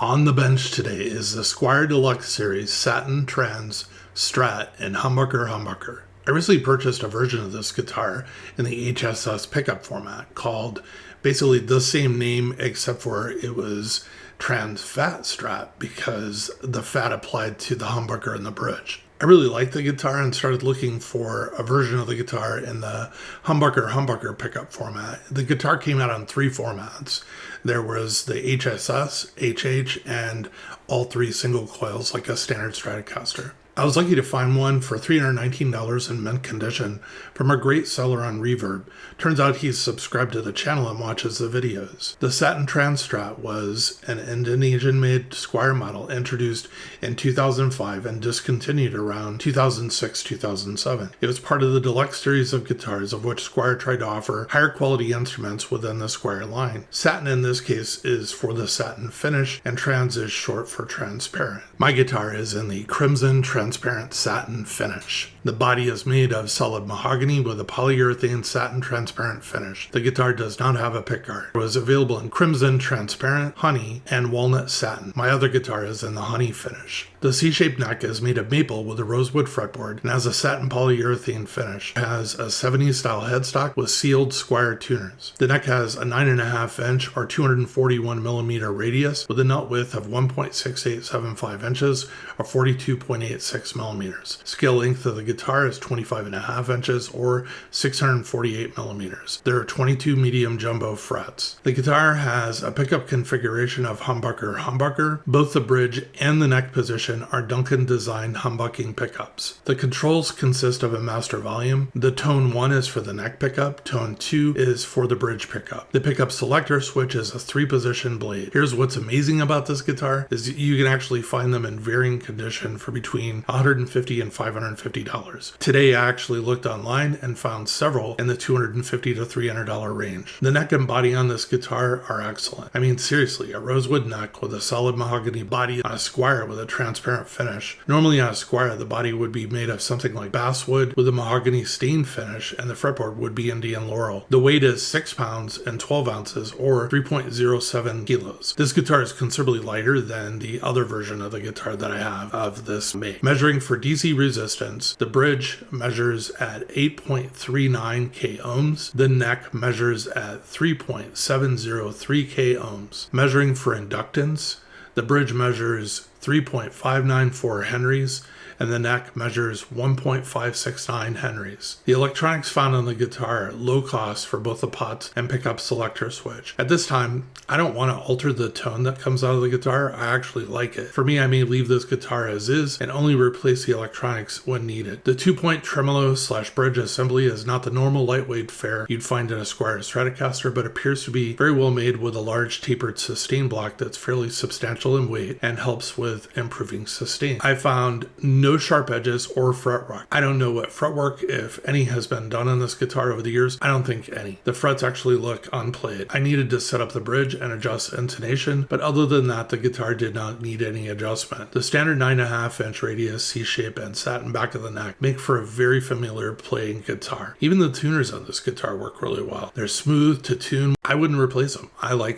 On the bench today is the Squier Deluxe Series Satin Trans Strat in humbucker. I recently purchased a version of this guitar in the HSS pickup format called basically the same name except for it was Trans Fat Strat because the fat applied to the humbucker and the bridge. I really liked the guitar and started looking for a version of the guitar in the humbucker pickup format. The guitar came out on 3 formats. There was the HSS, HH, and all 3 single coils like a standard Stratocaster. I was lucky to find one for $319 in mint condition from a great seller on Reverb. Turns out he's subscribed to the channel and watches the videos. The Satin Trans Strat was an Indonesian-made Squier model introduced in 2005 and discontinued around 2006-2007. It was part of the Deluxe series of guitars of which Squier tried to offer higher quality instruments within the Squier line. Satin in this case is for the satin finish and trans is short for transparent. My guitar is in the Crimson Transparent Satin Finish. The body is made of solid mahogany with a polyurethane satin transparent finish. The guitar does not have a pickguard. It was available in Crimson Transparent, Honey, and Walnut Satin. My other guitar is in the Honey finish. The C-shaped neck is made of maple with a rosewood fretboard and has a satin polyurethane finish. It has a 70s style headstock with sealed Squier tuners. The neck has a 9.5 inch or 241 millimeter radius with a nut width of 1.6875 inches or 42.86 millimeters. Scale length of the guitar is 25.5 inches or 648 millimeters. There are 22 medium jumbo frets. The guitar has a pickup configuration of humbucker. Both the bridge and the neck position are Duncan designed humbucking pickups. The controls consist of a master volume. The tone 1 is for the neck pickup, tone 2 is for the bridge pickup. The pickup selector switch is a 3-position blade. Here's what's amazing about this guitar is you can actually find them in varying condition for between $150 and $550. Today I actually looked online and found several in the $250 to $300 range. The neck and body on this guitar are excellent. I mean seriously, a rosewood neck with a solid mahogany body on a Squier with a transparent finish. Normally on a Squier the body would be made of something like basswood with a mahogany stained finish and the fretboard would be Indian laurel. The weight is 6 pounds and 12 ounces or 3.07 kilos. This guitar is considerably lighter than the other version of the guitar that I have of this make. Measuring for DC resistance, the bridge measures at 8.39 k ohms. The neck measures at 3.703 k ohms. Measuring for inductance, the bridge measures 3.594 henries, and the neck measures 1.569 henries. The electronics found on the guitar are low cost for both the pot and pickup selector switch. At this time, I don't want to alter the tone that comes out of the guitar. I actually like it. For me, I may leave this guitar as is and only replace the electronics when needed. The 2-point tremolo / bridge assembly is not the normal lightweight fare you'd find in a Squier Stratocaster, but appears to be very well made with a large tapered sustain block that's fairly substantial in weight and helps with improving sustain. I found no sharp edges or fretwork. I don't know what fretwork, if any, has been done on this guitar over the years. I don't think any. The frets actually look unplayed. I needed to set up the bridge and adjust intonation, but other than that, the guitar did not need any adjustment. The standard 9.5 inch radius, C-shape, and satin back of the neck make for a very familiar playing guitar. Even the tuners on this guitar work really well. They're smooth to tune. I wouldn't replace them.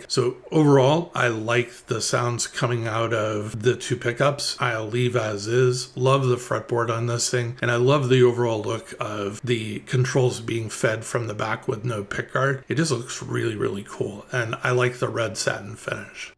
So overall, I like the sounds coming out of the 2 pickups. I'll leave as is. Love the fretboard on this thing, and I love the overall look of the controls being fed from the back with no pickguard. It just looks really, really cool, and I like the red satin finish.